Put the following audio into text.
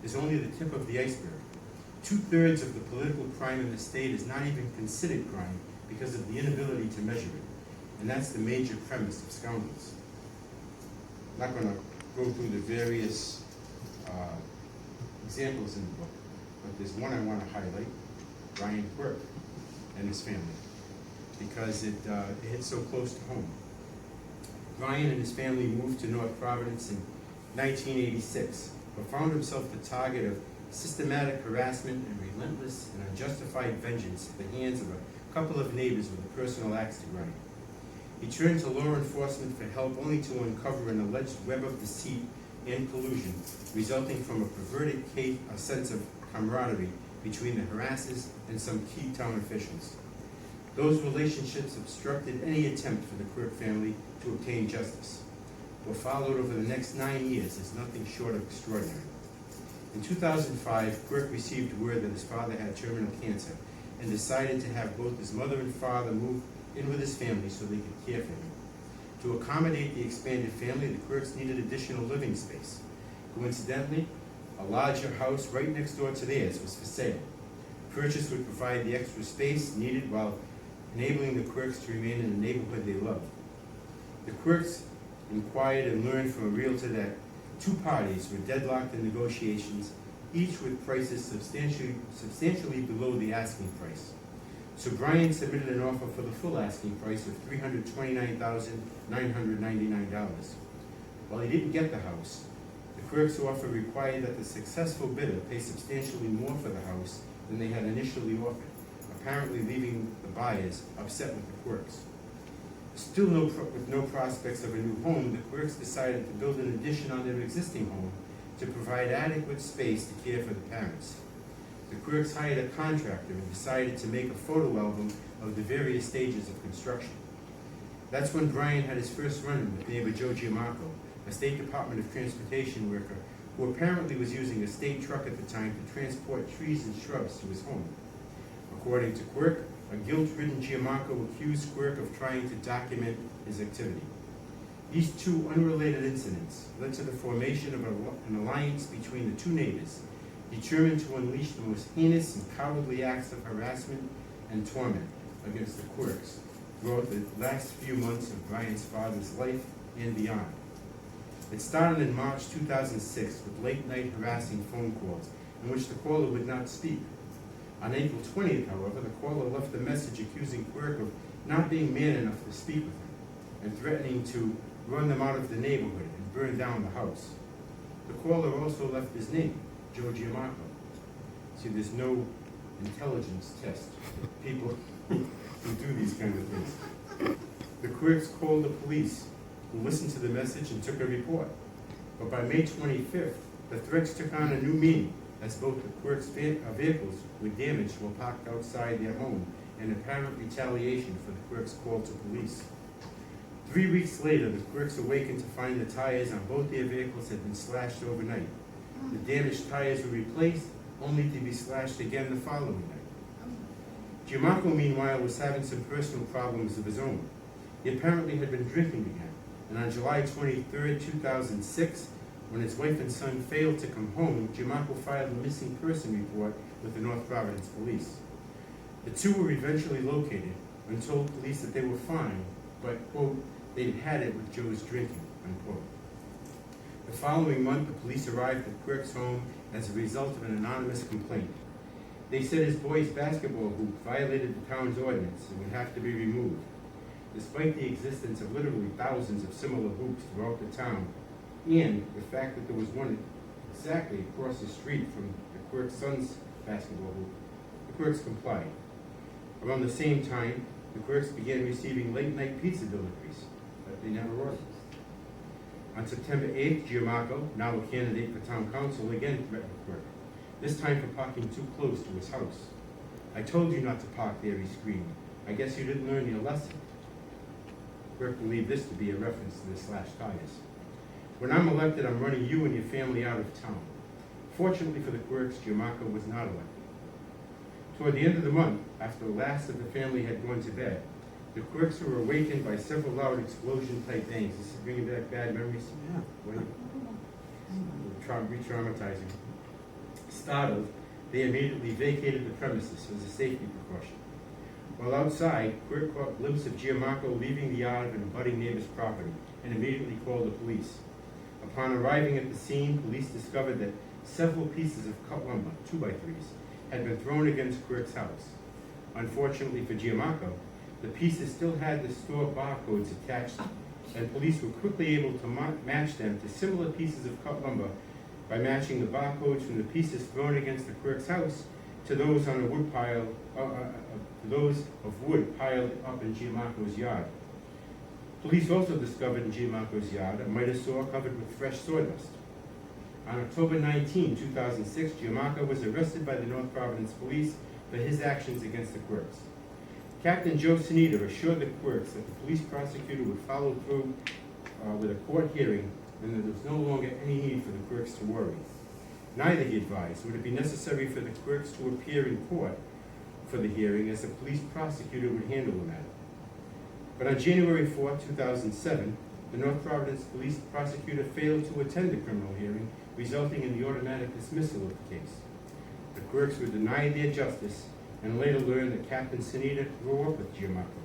is only the tip of the iceberg. 2/3 of the political crime in the state is not even considered crime because of the inability to measure it. And that's the major premise of Scoundrels. I'm not going to go through the various examples in the book, but there's one I want to highlight, Brian Quirk and his family, because it hits so close to home. Brian and his family moved to North Providence in 1986, but found himself the target of systematic harassment and relentless and unjustified vengeance at the hands of a couple of neighbors with a personal axe to grind. He turned to law enforcement for help only to uncover an alleged web of deceit and collusion resulting from a perverted sense of camaraderie between the harassers and some key town officials. Those relationships obstructed any attempt for the Quirk family to obtain justice. What followed over the next 9 years is nothing short of extraordinary. In 2005, Quirk received word that his father had terminal cancer and decided to have both his mother and father move in with his family so they could care for him. To accommodate the expanded family, the Quirks needed additional living space. Coincidentally, a larger house right next door to theirs was for sale. Purchase would provide the extra space needed while enabling the Quirks to remain in the neighborhood they loved. The Quirks inquired and learned from a realtor that two parties were deadlocked in negotiations, each with prices substantially below the asking price. So Brian submitted an offer for the full asking price of $329,999. While he didn't get the house, the Quirks' offer required that the successful bidder pay substantially more for the house than they had initially offered, apparently leaving the buyers upset with the Quirks. Still with no prospects of a new home, the Quirks decided to build an addition on their existing home to provide adequate space to care for the parents. The Quirks hired a contractor and decided to make a photo album of the various stages of construction. That's when Brian had his first run-in with neighbor Joe Giamacco, a State Department of Transportation worker who apparently was using a state truck at the time to transport trees and shrubs to his home. According to Quirk, a guilt-ridden Giamacco accused Quirk of trying to document his activity. These two unrelated incidents led to the formation of an alliance between the two neighbors, determined to unleash the most heinous and cowardly acts of harassment and torment against the Quirks throughout the last few months of Brian's father's life and beyond. It started in March 2006 with late-night harassing phone calls in which the caller would not speak. On April 20th, however, the caller left a message accusing Quirk of not being man enough to speak with him and threatening to run them out of the neighborhood and burn down the house. The caller also left his name, Joe Giamacco. See, there's no intelligence test for people who do these kind of things. The Quirks called the police, who listened to the message and took a report. But by May 25th, the threats took on a new meaning, as both the Quirks' vehicles were damaged while parked outside their home in apparent retaliation for the Quirks' call to police. 3 weeks later, the Quirks awakened to find the tires on both their vehicles had been slashed overnight. The damaged tires were replaced, only to be slashed again the following night. Giamacco, meanwhile, was having some personal problems of his own. He apparently had been drinking again, and on July 23rd, 2006, when his wife and son failed to come home, Giamacco filed a missing person report with the North Providence police. The two were eventually located and told police that they were fine, but, quote, they'd had it with Joe's drinking, unquote. The following month, the police arrived at Quirk's home as a result of an anonymous complaint. They said his boy's basketball hoop violated the town's ordinance and would have to be removed. Despite the existence of literally thousands of similar hoops throughout the town, and the fact that there was one exactly across the street from the Quirk's son's basketball hoop, the Quirks complied. Around the same time, the Quirks began receiving late-night pizza deliveries that they never ordered. On September 8th, Giamacco, now a candidate for town council, again threatened Quirk, this time for parking too close to his house. I told you not to park there, he screamed. I guess you didn't learn your lesson. Quirk believed this to be a reference to the slashed tires. When I'm elected, I'm running you and your family out of town. Fortunately for the Quirks, Giamacco was not elected. Toward the end of the month, after the last of the family had gone to bed, the Quirks were awakened by several loud explosion-type bangs. This is bringing back bad memories. Yeah. Re-traumatizing. Startled, they immediately vacated the premises as a safety precaution. While outside, Quirk caught a glimpse of Giamacco leaving the yard of an abutting neighbor's property and immediately called the police. Upon arriving at the scene, police discovered that several pieces of cut lumber, 2x3s, had been thrown against Quirk's house. Unfortunately for Giamacco, the pieces still had the store barcodes attached, and police were quickly able to match them to similar pieces of cut lumber by matching the barcodes from the pieces thrown against the Quirk's house to those on a wood pile, those of wood piled up in Giamacco's yard. Police also discovered in Giamacco's yard a miter saw covered with fresh sawdust. On October 19, 2006, Giamacco was arrested by the North Providence Police for his actions against the Quirks. Captain Joe Sanita assured the Quirks that the police prosecutor would follow through with a court hearing and that there was no longer any need for the Quirks to worry. Neither, he advised, would it be necessary for the Quirks to appear in court for the hearing, as the police prosecutor would handle the matter. But on January 4, 2007, the North Providence Police prosecutor failed to attend the criminal hearing, resulting in the automatic dismissal of the case. The Quirks were denied their justice and later learned that Captain Sanita grew up with Giamacco.